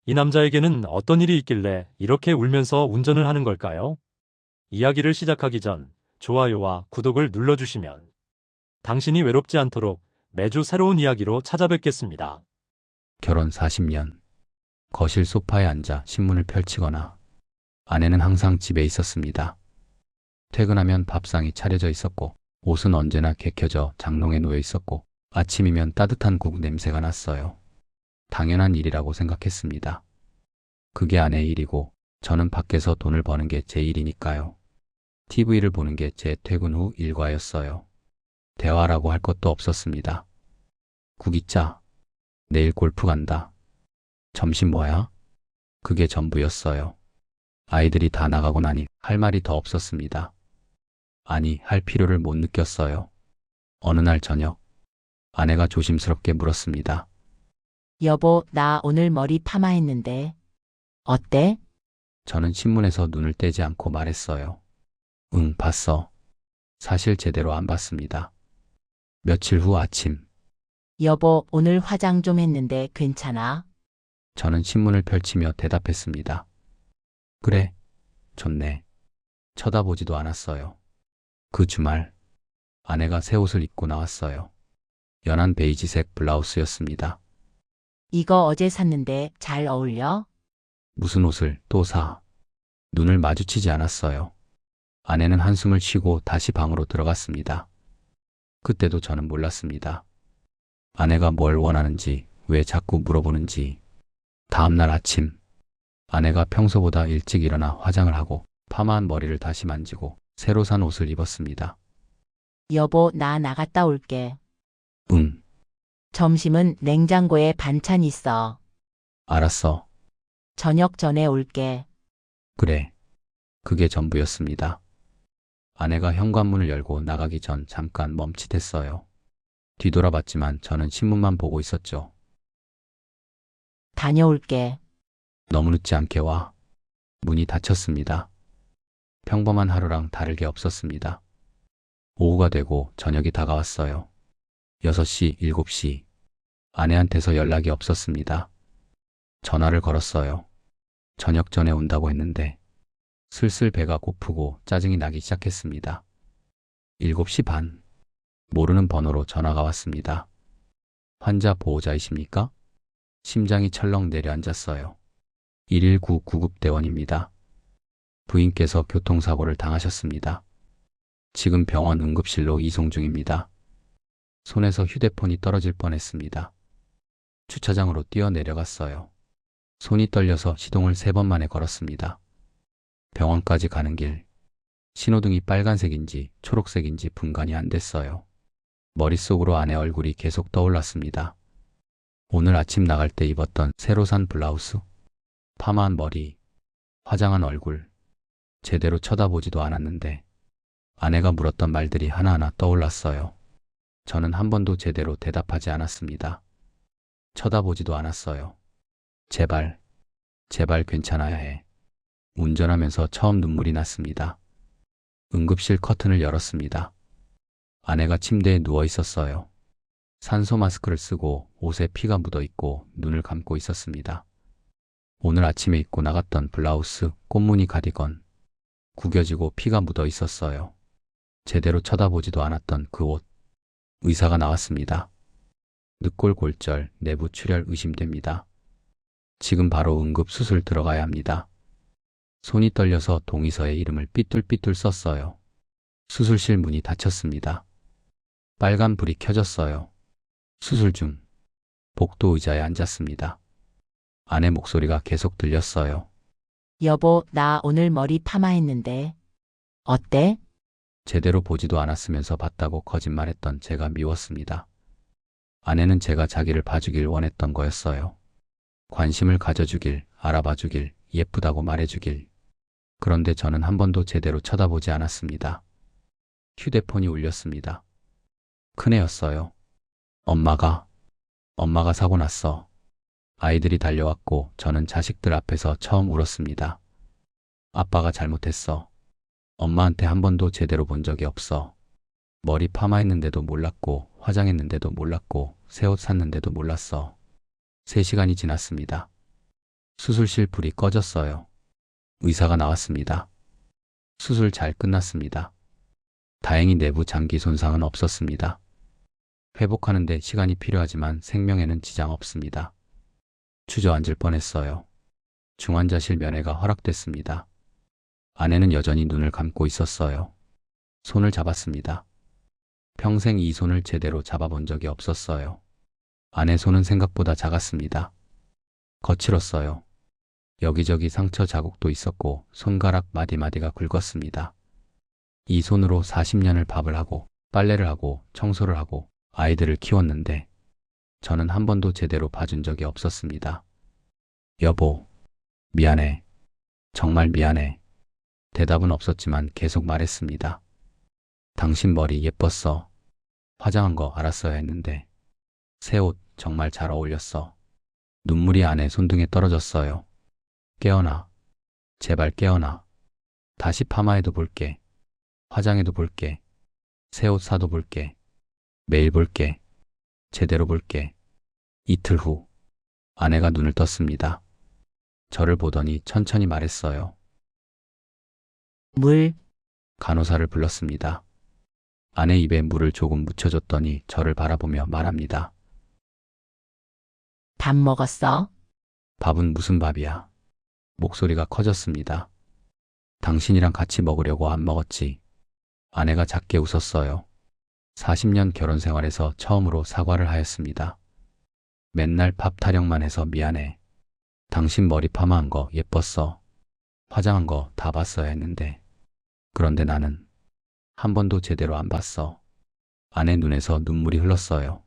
이 남자에게는 어떤 일이 있길래 이렇게 울면서 운전을 하는 걸까요? 이야기를 시작하기 전 좋아요와 구독을 눌러주시면 당신이 외롭지 않도록 매주 새로운 이야기로 찾아뵙겠습니다. 결혼 40년. 거실 소파에 앉아 신문을 펼치거나 아내는 항상 집에 있었습니다. 퇴근하면 밥상이 차려져 있었고 옷은 언제나 개켜져 장롱에 놓여 있었고 아침이면 따뜻한 국 냄새가 났어요. 당연한 일이라고 생각했습니다. 그게 아내의 일이고 저는 밖에서 돈을 버는 게 제 일이니까요. TV를 보는 게 제 퇴근 후 일과였어요. 대화라고 할 것도 없었습니다. 국이 짜. 내일 골프 간다. 점심 뭐야? 그게 전부였어요. 아이들이 다 나가고 나니 할 말이 더 없었습니다. 아니, 할 필요를 못 느꼈어요. 어느 날 저녁, 아내가 조심스럽게 물었습니다. 여보, 나 오늘 머리 파마했는데. 어때? 저는 신문에서 눈을 떼지 않고 말했어요. 응, 봤어. 사실 제대로 안 봤습니다. 며칠 후 아침, 여보, 오늘 화장 좀 했는데 괜찮아? 저는 신문을 펼치며 대답했습니다. 그래, 좋네. 쳐다보지도 않았어요. 그 주말, 아내가 새 옷을 입고 나왔어요. 연한 베이지색 블라우스였습니다. 이거 어제 샀는데 잘 어울려? 무슨 옷을 또 사? 눈을 마주치지 않았어요. 아내는 한숨을 쉬고 다시 방으로 들어갔습니다. 그때도 저는 몰랐습니다. 아내가 뭘 원하는지, 왜 자꾸 물어보는지. 다음날 아침, 아내가 평소보다 일찍 일어나 화장을 하고 파마한 머리를 다시 만지고 새로 산 옷을 입었습니다. 여보, 나 나갔다 올게. 응, 점심은 냉장고에 반찬 있어. 알았어. 저녁 전에 올게. 그래. 그게 전부였습니다. 아내가 현관문을 열고 나가기 전 잠깐 멈칫했어요. 뒤돌아봤지만 저는 신문만 보고 있었죠. 다녀올게. 너무 늦지 않게 와. 문이 닫혔습니다. 평범한 하루랑 다를 게 없었습니다. 오후가 되고 저녁이 다가왔어요. 6시, 7시. 아내한테서 연락이 없었습니다. 전화를 걸었어요. 저녁 전에 온다고 했는데 슬슬 배가 고프고 짜증이 나기 시작했습니다. 7시 반. 모르는 번호로 전화가 왔습니다. 환자 보호자이십니까? 심장이 철렁 내려앉았어요. 119 구급대원입니다. 부인께서 교통사고를 당하셨습니다. 지금 병원 응급실로 이송 중입니다. 손에서 휴대폰이 떨어질 뻔했습니다. 주차장으로 뛰어내려갔어요. 손이 떨려서 시동을 3번 만에 걸었습니다. 병원까지 가는 길. 신호등이 빨간색인지 초록색인지 분간이 안 됐어요. 머릿속으로 아내 얼굴이 계속 떠올랐습니다. 오늘 아침 나갈 때 입었던 새로 산 블라우스, 파마한 머리, 화장한 얼굴, 제대로 쳐다보지도 않았는데 아내가 물었던 말들이 하나하나 떠올랐어요. 저는 한 번도 제대로 대답하지 않았습니다. 쳐다보지도 않았어요. 제발, 제발 괜찮아야 해. 운전하면서 처음 눈물이 났습니다. 응급실 커튼을 열었습니다. 아내가 침대에 누워 있었어요. 산소 마스크를 쓰고 옷에 피가 묻어 있고 눈을 감고 있었습니다. 오늘 아침에 입고 나갔던 블라우스, 꽃무늬 가디건, 구겨지고 피가 묻어 있었어요. 제대로 쳐다보지도 않았던 그 옷. 의사가 나왔습니다. 늑골골절, 내부 출혈 의심됩니다. 지금 바로 응급수술 들어가야 합니다. 손이 떨려서 동의서에 이름을 삐뚤삐뚤 썼어요. 수술실 문이 닫혔습니다. 빨간 불이 켜졌어요. 수술 중. 복도 의자에 앉았습니다. 아내 목소리가 계속 들렸어요. 여보, 나 오늘 머리 파마했는데. 어때? 제대로 보지도 않았으면서 봤다고 거짓말했던 제가 미웠습니다. 아내는 제가 자기를 봐주길 원했던 거였어요. 관심을 가져주길, 알아봐주길, 예쁘다고 말해주길. 그런데 저는 한 번도 제대로 쳐다보지 않았습니다. 휴대폰이 울렸습니다. 큰애였어요. 엄마가 사고 났어. 아이들이 달려왔고 저는 자식들 앞에서 처음 울었습니다. 아빠가 잘못했어. 엄마한테 한 번도 제대로 본 적이 없어. 머리 파마했는데도 몰랐고 화장했는데도 몰랐고 새 옷 샀는데도 몰랐어. 3시간이 지났습니다. 수술실 불이 꺼졌어요. 의사가 나왔습니다. 수술 잘 끝났습니다. 다행히 내부 장기 손상은 없었습니다. 회복하는 데 시간이 필요하지만 생명에는 지장 없습니다. 주저앉을 뻔했어요. 중환자실 면회가 허락됐습니다. 아내는 여전히 눈을 감고 있었어요. 손을 잡았습니다. 평생 이 손을 제대로 잡아본 적이 없었어요. 아내 손은 생각보다 작았습니다. 거칠었어요. 여기저기 상처 자국도 있었고 손가락 마디마디가 굵었습니다. 이 손으로 40년을 밥을 하고 빨래를 하고 청소를 하고 아이들을 키웠는데 저는 한 번도 제대로 봐준 적이 없었습니다. 여보, 미안해. 정말 미안해. 대답은 없었지만 계속 말했습니다. 당신 머리 예뻤어. 화장한 거 알았어야 했는데. 새 옷 정말 잘 어울렸어. 눈물이 아내 손등에 떨어졌어요. 깨어나. 제발 깨어나. 다시 파마해도 볼게. 화장해도 볼게. 새 옷 사도 볼게. 매일 볼게. 제대로 볼게. 이틀 후 아내가 눈을 떴습니다. 저를 보더니 천천히 말했어요. 물, 간호사를 불렀습니다. 아내 입에 물을 조금 묻혀줬더니 저를 바라보며 말합니다. 밥 먹었어? 밥은 무슨 밥이야? 목소리가 커졌습니다. 당신이랑 같이 먹으려고 안 먹었지. 아내가 작게 웃었어요. 40년 결혼 생활에서 처음으로 사과를 하였습니다. 맨날 밥 타령만 해서 미안해. 당신 머리 파마한 거 예뻤어. 화장한 거 다 봤어야 했는데. 그런데 나는 한 번도 제대로 안 봤어. 아내 눈에서 눈물이 흘렀어요.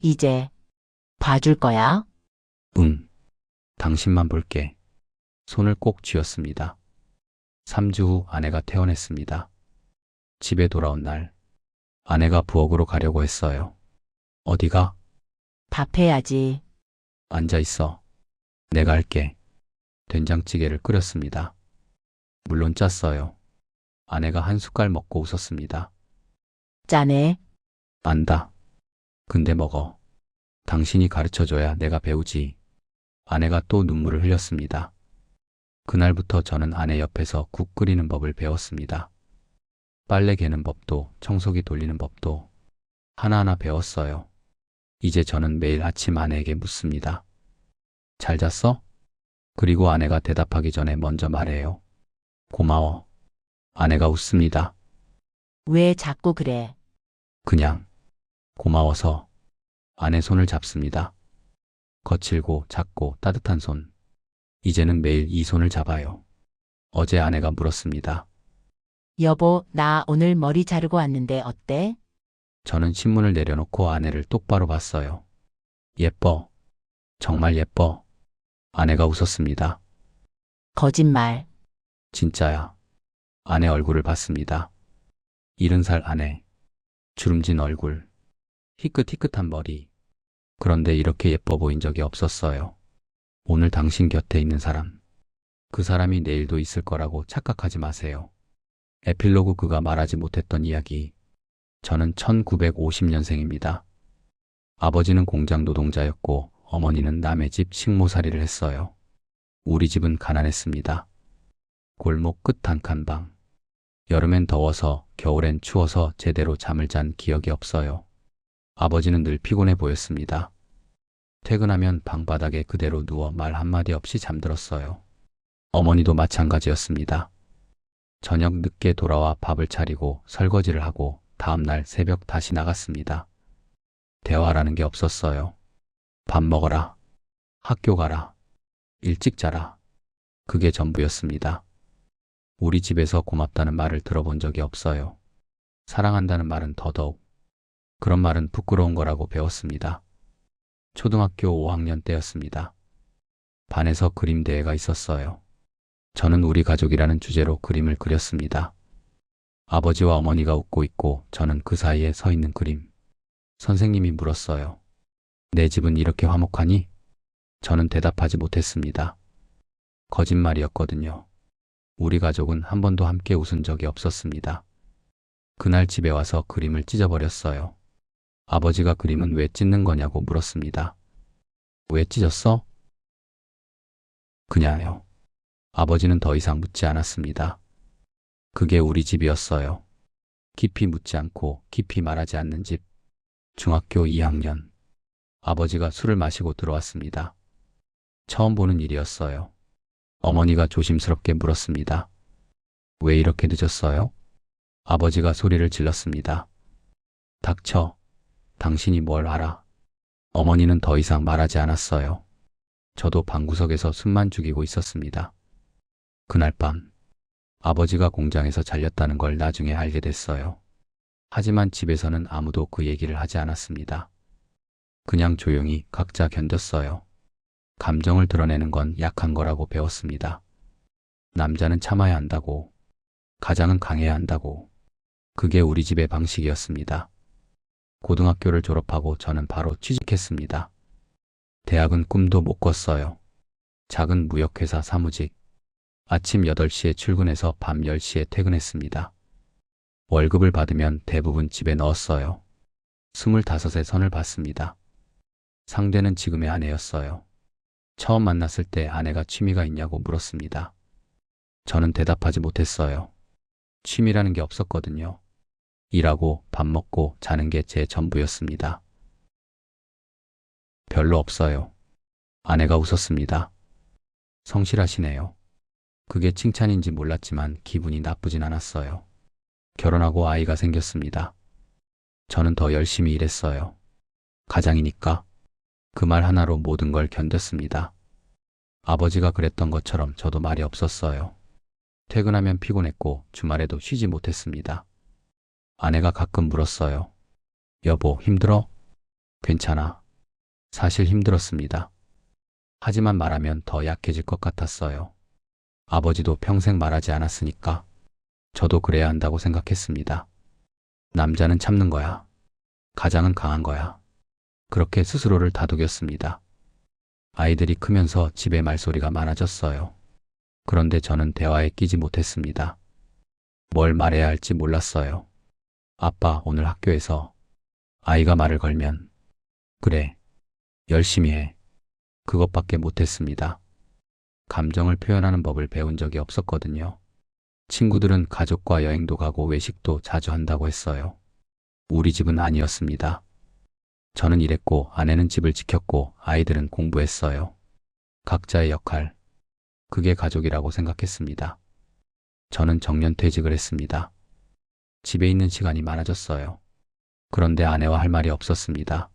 이제 봐줄 거야? 응. 당신만 볼게. 손을 꼭 쥐었습니다. 3주 후 아내가 퇴원했습니다. 집에 돌아온 날 아내가 부엌으로 가려고 했어요. 어디가? 밥 해야지. 앉아 있어. 내가 할게. 된장찌개를 끓였습니다. 물론 짰어요. 아내가 한 숟갈 먹고 웃었습니다. 짜네. 안다. 근데 먹어. 당신이 가르쳐줘야 내가 배우지. 아내가 또 눈물을 흘렸습니다. 그날부터 저는 아내 옆에서 국 끓이는 법을 배웠습니다. 빨래 개는 법도 청소기 돌리는 법도 하나하나 배웠어요. 이제 저는 매일 아침 아내에게 묻습니다. 잘 잤어? 그리고 아내가 대답하기 전에 먼저 말해요. 고마워. 아내가 웃습니다. 왜 자꾸 그래? 그냥 고마워서. 아내 손을 잡습니다. 거칠고 작고 따뜻한 손. 이제는 매일 이 손을 잡아요. 어제 아내가 물었습니다. 여보, 나 오늘 머리 자르고 왔는데 어때? 저는 신문을 내려놓고 아내를 똑바로 봤어요. 예뻐. 정말 예뻐. 아내가 웃었습니다. 거짓말. 진짜야. 아내 얼굴을 봤습니다. 70살 아내. 주름진 얼굴. 희끗희끗한 머리. 그런데 이렇게 예뻐 보인 적이 없었어요. 오늘 당신 곁에 있는 사람. 그 사람이 내일도 있을 거라고 착각하지 마세요. 에필로그 그가 말하지 못했던 이야기. 저는 1950년생입니다. 아버지는 공장 노동자였고 어머니는 남의 집 식모살이를 했어요. 우리 집은 가난했습니다. 골목 끝 한 칸 방. 여름엔 더워서 겨울엔 추워서 제대로 잠을 잔 기억이 없어요. 아버지는 늘 피곤해 보였습니다. 퇴근하면 방바닥에 그대로 누워 말 한마디 없이 잠들었어요. 어머니도 마찬가지였습니다. 저녁 늦게 돌아와 밥을 차리고 설거지를 하고 다음날 새벽 다시 나갔습니다. 대화라는 게 없었어요. 밥 먹어라. 학교 가라. 일찍 자라. 그게 전부였습니다. 우리 집에서 고맙다는 말을 들어본 적이 없어요. 사랑한다는 말은 더더욱. 그런 말은 부끄러운 거라고 배웠습니다. 초등학교 5학년 때였습니다. 반에서 그림 대회가 있었어요. 저는 우리 가족이라는 주제로 그림을 그렸습니다. 아버지와 어머니가 웃고 있고 저는 그 사이에 서 있는 그림. 선생님이 물었어요. 내 집은 이렇게 화목하니? 저는 대답하지 못했습니다. 거짓말이었거든요. 우리 가족은 한 번도 함께 웃은 적이 없었습니다. 그날 집에 와서 그림을 찢어버렸어요. 아버지가 그림은 왜 찢는 거냐고 물었습니다. 왜 찢었어? 그냐요. 아버지는 더 이상 묻지 않았습니다. 그게 우리 집이었어요. 깊이 묻지 않고 깊이 말하지 않는 집. 중학교 2학년. 아버지가 술을 마시고 들어왔습니다. 처음 보는 일이었어요. 어머니가 조심스럽게 물었습니다. 왜 이렇게 늦었어요? 아버지가 소리를 질렀습니다. 닥쳐. 당신이 뭘 알아? 어머니는 더 이상 말하지 않았어요. 저도 방구석에서 숨만 죽이고 있었습니다. 그날 밤, 아버지가 공장에서 잘렸다는 걸 나중에 알게 됐어요. 하지만 집에서는 아무도 그 얘기를 하지 않았습니다. 그냥 조용히 각자 견뎠어요. 감정을 드러내는 건 약한 거라고 배웠습니다. 남자는 참아야 한다고, 가장은 강해야 한다고. 그게 우리 집의 방식이었습니다. 고등학교를 졸업하고 저는 바로 취직했습니다. 대학은 꿈도 못 꿨어요. 작은 무역회사 사무직. 아침 8시에 출근해서 밤 10시에 퇴근했습니다. 월급을 받으면 대부분 집에 넣었어요. 25에 선을 봤습니다. 상대는 지금의 아내였어요. 처음 만났을 때 아내가 취미가 있냐고 물었습니다. 저는 대답하지 못했어요. 취미라는 게 없었거든요. 일하고 밥 먹고 자는 게 제 전부였습니다. 별로 없어요. 아내가 웃었습니다. 성실하시네요. 그게 칭찬인지 몰랐지만 기분이 나쁘진 않았어요. 결혼하고 아이가 생겼습니다. 저는 더 열심히 일했어요. 가장이니까. 그 말 하나로 모든 걸 견뎠습니다. 아버지가 그랬던 것처럼 저도 말이 없었어요. 퇴근하면 피곤했고 주말에도 쉬지 못했습니다. 아내가 가끔 물었어요. 여보, 힘들어? 괜찮아. 사실 힘들었습니다. 하지만 말하면 더 약해질 것 같았어요. 아버지도 평생 말하지 않았으니까 저도 그래야 한다고 생각했습니다. 남자는 참는 거야. 가장은 강한 거야. 그렇게 스스로를 다독였습니다. 아이들이 크면서 집에 말소리가 많아졌어요. 그런데 저는 대화에 끼지 못했습니다. 뭘 말해야 할지 몰랐어요. 아빠, 오늘 학교에서. 아이가 말을 걸면 그래, 열심히 해. 그것밖에 못했습니다. 감정을 표현하는 법을 배운 적이 없었거든요. 친구들은 가족과 여행도 가고 외식도 자주 한다고 했어요. 우리 집은 아니었습니다. 저는 일했고 아내는 집을 지켰고 아이들은 공부했어요. 각자의 역할. 그게 가족이라고 생각했습니다. 저는 정년퇴직을 했습니다. 집에 있는 시간이 많아졌어요. 그런데 아내와 할 말이 없었습니다.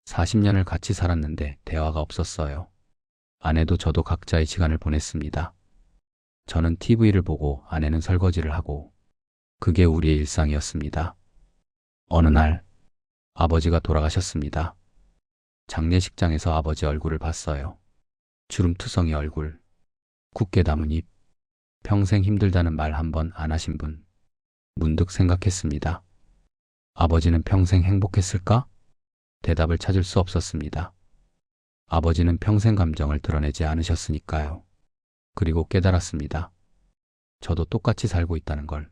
40년을 같이 살았는데 대화가 없었어요. 아내도 저도 각자의 시간을 보냈습니다. 저는 TV를 보고 아내는 설거지를 하고. 그게 우리의 일상이었습니다. 어느 날 아버지가 돌아가셨습니다. 장례식장에서 아버지 얼굴을 봤어요. 주름투성이 얼굴, 굳게 담은 입, 평생 힘들다는 말 한 번 안 하신 분. 문득 생각했습니다. 아버지는 평생 행복했을까? 대답을 찾을 수 없었습니다. 아버지는 평생 감정을 드러내지 않으셨으니까요. 그리고 깨달았습니다. 저도 똑같이 살고 있다는 걸.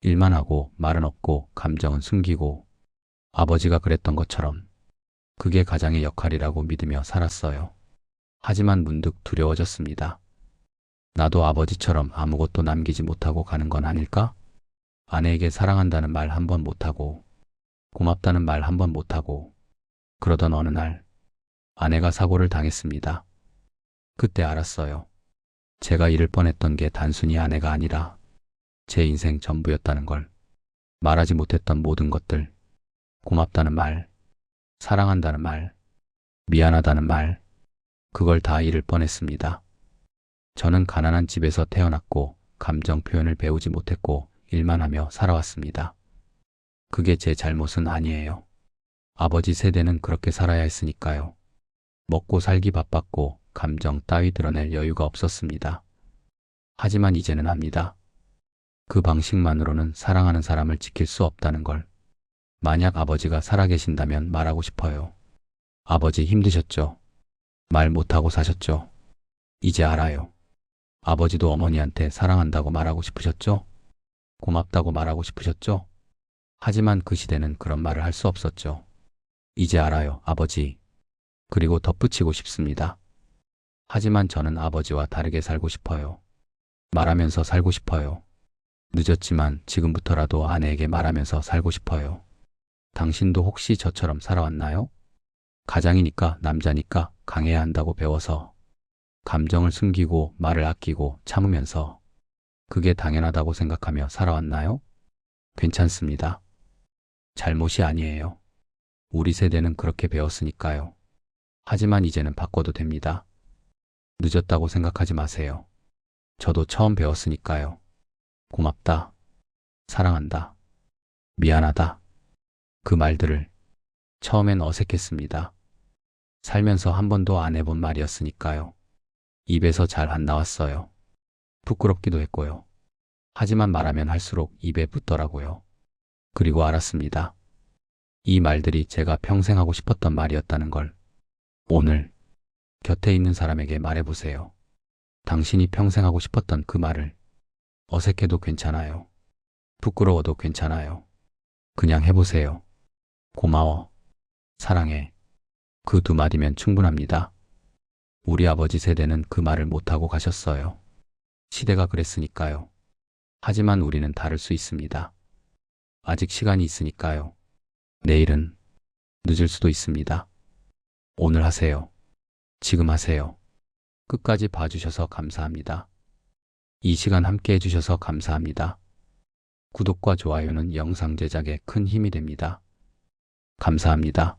일만 하고 말은 없고 감정은 숨기고. 아버지가 그랬던 것처럼 그게 가장의 역할이라고 믿으며 살았어요. 하지만 문득 두려워졌습니다. 나도 아버지처럼 아무것도 남기지 못하고 가는 건 아닐까? 아내에게 사랑한다는 말 한 번 못하고, 고맙다는 말 한 번 못하고. 그러던 어느 날 아내가 사고를 당했습니다. 그때 알았어요. 제가 잃을 뻔했던 게 단순히 아내가 아니라 제 인생 전부였다는 걸. 말하지 못했던 모든 것들. 고맙다는 말, 사랑한다는 말, 미안하다는 말. 그걸 다 잃을 뻔했습니다. 저는 가난한 집에서 태어났고 감정 표현을 배우지 못했고 일만 하며 살아왔습니다. 그게 제 잘못은 아니에요. 아버지 세대는 그렇게 살아야 했으니까요. 먹고 살기 바빴고 감정 따위 드러낼 여유가 없었습니다. 하지만 이제는 압니다. 그 방식만으로는 사랑하는 사람을 지킬 수 없다는 걸. 만약 아버지가 살아계신다면 말하고 싶어요. 아버지 힘드셨죠? 말 못하고 사셨죠? 이제 알아요. 아버지도 어머니한테 사랑한다고 말하고 싶으셨죠? 고맙다고 말하고 싶으셨죠? 하지만 그 시대는 그런 말을 할 수 없었죠. 이제 알아요, 아버지. 그리고 덧붙이고 싶습니다. 하지만 저는 아버지와 다르게 살고 싶어요. 말하면서 살고 싶어요. 늦었지만 지금부터라도 아내에게 말하면서 살고 싶어요. 당신도 혹시 저처럼 살아왔나요? 가장이니까 남자니까 강해야 한다고 배워서 감정을 숨기고 말을 아끼고 참으면서 그게 당연하다고 생각하며 살아왔나요? 괜찮습니다. 잘못이 아니에요. 우리 세대는 그렇게 배웠으니까요. 하지만 이제는 바꿔도 됩니다. 늦었다고 생각하지 마세요. 저도 처음 배웠으니까요. 고맙다. 사랑한다. 미안하다. 그 말들을 처음엔 어색했습니다. 살면서 한 번도 안 해본 말이었으니까요. 입에서 잘 안 나왔어요. 부끄럽기도 했고요. 하지만 말하면 할수록 입에 붙더라고요. 그리고 알았습니다. 이 말들이 제가 평생 하고 싶었던 말이었다는 걸. 오늘 곁에 있는 사람에게 말해보세요. 당신이 평생 하고 싶었던 그 말을. 어색해도 괜찮아요. 부끄러워도 괜찮아요. 그냥 해보세요. 고마워. 사랑해. 그 두 마디면 충분합니다. 우리 아버지 세대는 그 말을 못하고 가셨어요. 시대가 그랬으니까요. 하지만 우리는 다를 수 있습니다. 아직 시간이 있으니까요. 내일은 늦을 수도 있습니다. 오늘 하세요. 지금 하세요. 끝까지 봐주셔서 감사합니다. 이 시간 함께 해주셔서 감사합니다. 구독과 좋아요는 영상 제작에 큰 힘이 됩니다. 감사합니다.